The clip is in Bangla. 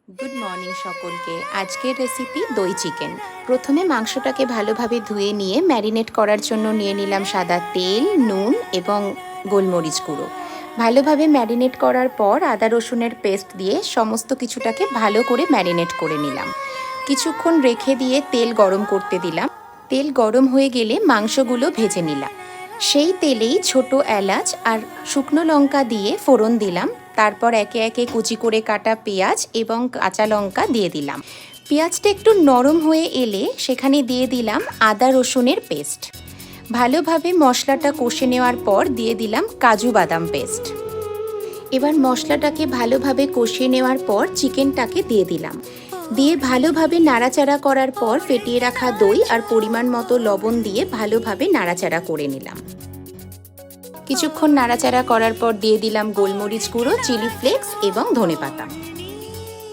গুড মর্নিং সকলকে। আজকের রেসিপি দই চিকেন। প্রথমে মাংসটাকে ভালোভাবে ধুয়ে নিয়ে ম্যারিনেট করার জন্য নিয়ে নিলাম সাদা তেল, নুন এবং গোলমরিচ গুঁড়ো। ভালোভাবে ম্যারিনেট করার পর আদা রসুনের পেস্ট দিয়ে সমস্ত কিছুটাকে ভালো করে ম্যারিনেট করে নিলাম। কিছুক্ষণ রেখে দিয়ে তেল গরম করতে দিলাম। তেল গরম হয়ে গেলে মাংসগুলো ভেজে নিলাম। সেই তেলেই ছোট এলাচ আর শুকনো লঙ্কা দিয়ে ফোড়ন দিলাম। তারপর একে একে কুচি করে কাটা পেঁয়াজ এবং কাঁচা লঙ্কা দিয়ে দিলাম। পেঁয়াজটা একটু নরম হয়ে এলে সেখানে দিয়ে দিলাম আদা রসুনের পেস্ট। ভালোভাবে মশলাটা কষে নেওয়ার পর দিয়ে দিলাম কাজু বাদাম পেস্ট। এবার মশলাটাকে ভালোভাবে কষিয়ে নেওয়ার পর চিকেনটাকে দিয়ে দিলাম। দিয়ে ভালোভাবে নাড়াচাড়া করার পর ফেটিয়ে রাখা দই আর পরিমাণ মতো লবণ দিয়ে ভালোভাবে নাড়াচাড়া করে নিলাম। কিছুক্ষণ নাড়াচাড়া করার পর দিয়ে দিলাম গোলমরিচ গুঁড়ো, চিলি ফ্লেক্স এবং ধনেপাতা।